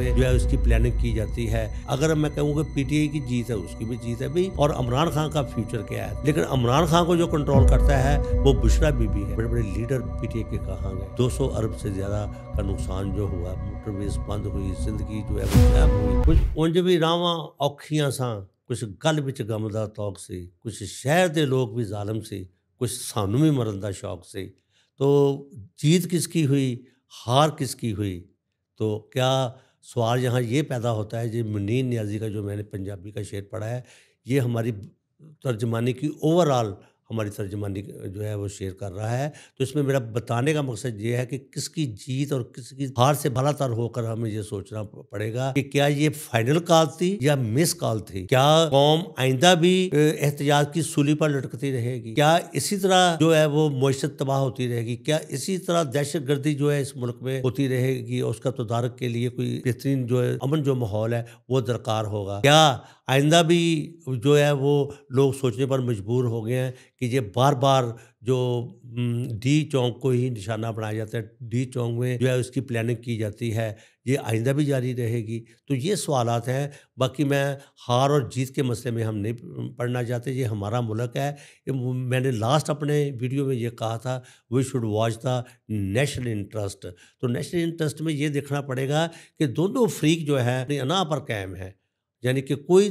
में जो है उसकी प्लानिंग की जाती है। अगर मैं कहूँ कि पीटीआई की जीत है, उसकी भी जीत है भाई। और इमरान खान का फ्यूचर क्या है, लेकिन इमरान खान को जो कंट्रोल करता है वो बुशरा बीबी है। बड़े बड़े लीडर पीटीआई के कहाँ गए? 200 अरब से ज्यादा का नुकसान जो हुआ, मोटरवेज बंद हुई, जिंदगी जो है वो जैम हुई। कुछ उंज भी रावां औखियां सा, कुछ गल विच गम दा तौक सी, कुछ शहर दे लोग भी जालिम सी, कुछ सानू भी मरन दा शौक सी। तो जीत किसकी हुई, हार किसकी हुई? तो क्या सवाल यहाँ ये पैदा होता है, जी मुनीर नियाज़ी का जो मैंने पंजाबी का शेर पढ़ा है, ये हमारी तर्जमानी की ओवरऑल हमारी तर्जमानी जो है वो शेयर कर रहा है। तो इसमें मेरा बताने का मकसद ये है कि किसकी जीत और किसकी हार से भलातर होकर हमें ये सोचना पड़ेगा कि क्या ये फाइनल कॉल थी या मिस कॉल थी? क्या कौम आइंदा भी एहतजाज की सूली पर लटकती रहेगी? क्या इसी तरह जो है वो मईशत तबाह होती रहेगी? क्या इसी तरह दहशत गर्दी जो है इस मुल्क में होती रहेगी और उसका तदारक के लिए कोई बेहतरीन जो है अमन जो माहौल है वो दरकार होगा? क्या आइंदा भी जो है वो लोग सोचने पर मजबूर हो गए हैं कि ये बार बार जो डी चौक को ही निशाना बनाया जाता है, डी चौक में जो है उसकी प्लानिंग की जाती है, ये आइंदा भी जारी रहेगी? तो ये सवालात हैं। बाकी मैं हार और जीत के मसले में हम नहीं पढ़ना चाहते, ये हमारा मुल्क है। मैंने लास्ट अपने वीडियो में ये कहा था, we should watch the national interest. तो नेशनल इंटरेस्ट में ये देखना पड़ेगा कि दोनों फ्रीक जो है अपनी अना पर कायम है, यानी कि कोई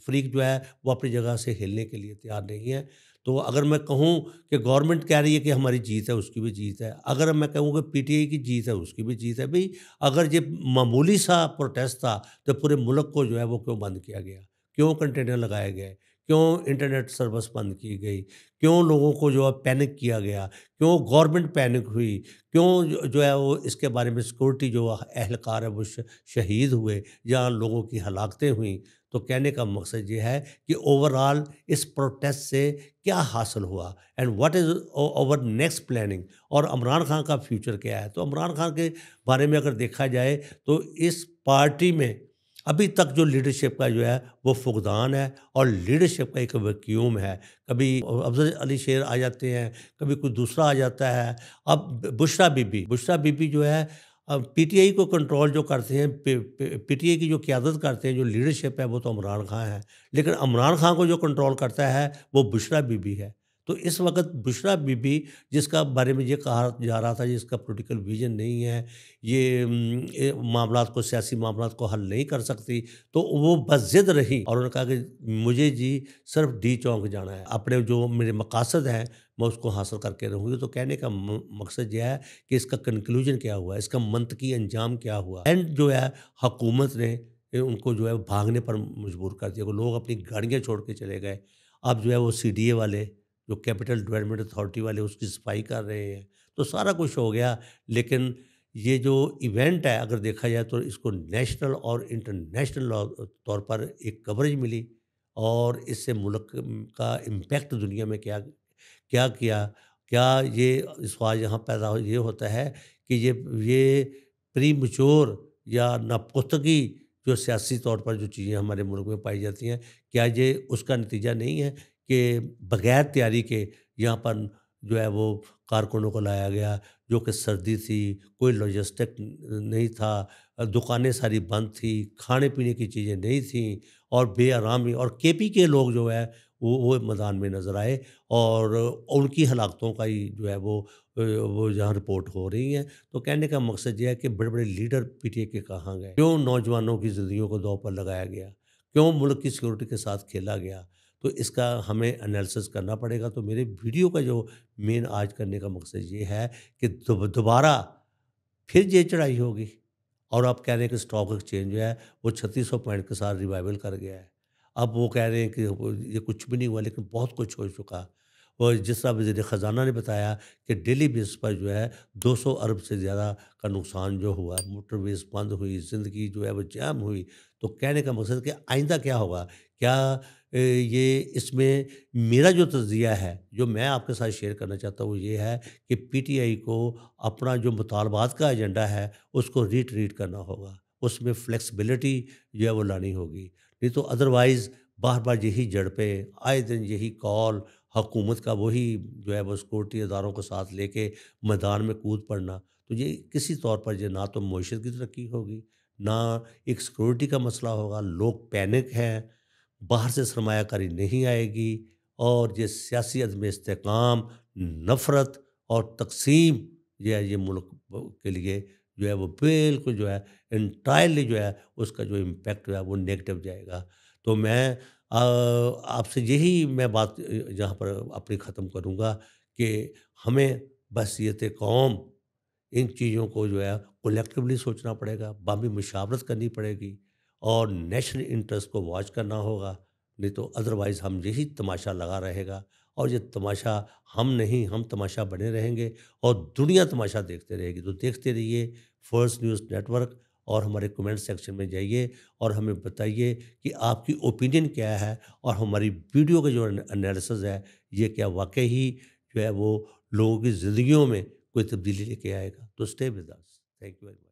फ्रीक जो है वो अपनी जगह से हिलने के लिए तैयार नहीं है। तो अगर मैं कहूँ कि गवर्नमेंट कह रही है कि हमारी जीत है, उसकी भी जीत है। अगर मैं कहूँ कि पीटीआई की जीत है, उसकी भी जीत है। भाई अगर ये मामूली सा प्रोटेस्ट था तो पूरे मुल्क को जो है वो क्यों बंद किया गया? क्यों कंटेनर लगाए गए? क्यों इंटरनेट सर्विस बंद की गई? क्यों लोगों को जो है पैनिक किया गया? क्यों गवर्नमेंट पैनिक हुई? क्यों जो है वो इसके बारे में सिक्योरिटी जो एहलकार है वो शहीद हुए या लोगों की हलाकतें हुई? तो कहने का मकसद ये है कि ओवरऑल इस प्रोटेस्ट से क्या हासिल हुआ and what is over next planning, और इमरान खान का फ्यूचर क्या है? तो इमरान खान के बारे में अगर देखा जाए तो इस पार्टी में अभी तक जो लीडरशिप का जो है वो फुकदान है और लीडरशिप का एक वैक्यूम है। कभी अफजल अली शेर आ जाते हैं, कभी कोई दूसरा आ जाता है। अब बुशरा बीबी जो है पीटीआई को कंट्रोल जो करते हैं, पीटीआई की जो क़यादत करते हैं, जो लीडरशिप है वो तो इमरान खान है, लेकिन इमरान खान को जो कंट्रोल करता है वो बुशरा बीबी है। तो इस वक्त बुशरा बीबी जिसका बारे में ये कहा जा रहा था जिसका पॉलिटिकल विजन नहीं है, ये मामलात को, सियासी मामलात को हल नहीं कर सकती, तो वो बस ज़िद रही और उन्होंने कहा कि मुझे जी सिर्फ डी चौक जाना है, अपने जो मेरे मकासद हैं मैं उसको हासिल करके रहूँगी। तो कहने का मकसद यह है कि इसका कंक्लूजन क्या हुआ, इसका मंतकी अंजाम क्या हुआ? एंड जो है हुकूमत ने उनको जो है भागने पर मजबूर कर दिया, लोग अपनी गाड़ियाँ छोड़ के चले गए। अब जो है वो सीडीए वाले, जो कैपिटल डेवलपमेंट अथॉरिटी वाले, उसकी सफाई कर रहे हैं। तो सारा कुछ हो गया, लेकिन ये जो इवेंट है अगर देखा जाए तो इसको नेशनल और इंटरनेशनल तौर पर एक कवरेज मिली और इससे मुल्क का इम्पैक्ट दुनिया में क्या क्या किया? क्या ये सवाल यहाँ पैदा ये होता है कि ये प्रीमैच्योर या नापुख्तगी जो सियासी तौर पर जो चीज़ें हमारे मुल्क में पाई जाती हैं, क्या ये उसका नतीजा नहीं है कि बगैर तैयारी के यहाँ पर जो है वो कारकुनों को लाया गया, जो कि सर्दी थी, कोई लॉजिस्टिक नहीं था, दुकानें सारी बंद थी, खाने-पीने की चीज़ें नहीं थीं और बेआरामी, और केपी के लोग जो है वो मैदान में नज़र आए और उनकी हलाकतों का ही जो है वो जहाँ रिपोर्ट हो रही हैं। तो कहने का मकसद ये है कि बड़े-बड़े लीडर पीटीआई के कहाँ गए? क्यों नौजवानों की ज़िंदगियों को दाँव पर लगाया गया? क्यों मुल्क की सिक्योरिटी के साथ खेला गया? तो इसका हमें एनालिसिस करना पड़ेगा। तो मेरे वीडियो का जो मेन आज करने का मकसद ये है कि दोबारा फिर ये चढ़ाई होगी और आप कह रहे हैं कि स्टॉक एक्सचेंज जो है वो 3600 पॉइंट के साथ रिवाइवल कर गया है। अब वो कह रहे हैं कि ये कुछ भी नहीं हुआ, लेकिन बहुत कुछ हो चुका। और जिस तरह वज़ीर ख़ज़ाना ने बताया कि डेली बेस पर जो है 200 अरब से ज़्यादा का नुकसान जो हुआ, मोटरवेज़ बंद हुई, ज़िंदगी जो है वो जैम हुई। तो कहने का मकसद कि आइंदा क्या होगा? क्या ये इसमें मेरा जो तज़िया है, जो मैं आपके साथ शेयर करना चाहता हूँ, वो ये है कि पीटीआई को अपना जो मुतालबात का एजेंडा है, उसको रीट्रीट करना होगा। उसमें फ्लेक्सिबिलिटी जो है वो लानी होगी। नहीं तो अदरवाइज़ बार-बार यही झड़पें, आए दिन यही कॉल, हुकूमत का वही जो है वो सिक्योरिटी इदारों को साथ लेके मैदान में कूद पड़ना। تو یہ کسی طور پر یہ نہ تو معیشت کی ترقی ہوگی، نہ ایک سیکورٹی کا مسئلہ ہوگا، لوگ پینک ہیں، باہر سے سرمایہ کاری نہیں آئے گی، اور یہ سیاسی عدم استحکام، نفرت اور تقسیم جو ہے یہ ملک کے لیے جو ہے وہ بالکل جو ہے انٹائرلی جو ہے اس کا جو امپیکٹ جو ہے وہ نیگیٹو جائے گا۔ تو میں آپ سے یہی میں بات یہاں پر اپنی ختم کروں گا کہ ہمیں بحیثیت قوم ان چیزوں کو جو ہے کولیکٹیولی سوچنا پڑے گا، باہمی مشاورت کرنی پڑے گی، اور نیشنل انٹرسٹ کو واچ کرنا ہوگا، نہیں تو ادروائز ہم یہی تماشا لگا رہے گا، اور یہ تماشا ہم نہیں، ہم تماشا بنے رہیں گے، اور دنیا تماشا دیکھتے رہے گی۔ تو دیکھتے رہیے فرسٹ نیوز نیٹ ورک، اور ہمارے کمنٹ سیکشن میں جائیے اور ہمیں بتائیے کہ آپ کی اوپینین کیا ہے، اور ہماری ویڈیو کا جو انالیسز ہے یہ کیا واقعی جو ہے وہ لوگوں کی زندگیوں میں کوئی تبدیلی لے کے آئے گا۔ تو stay with us, thank you very much.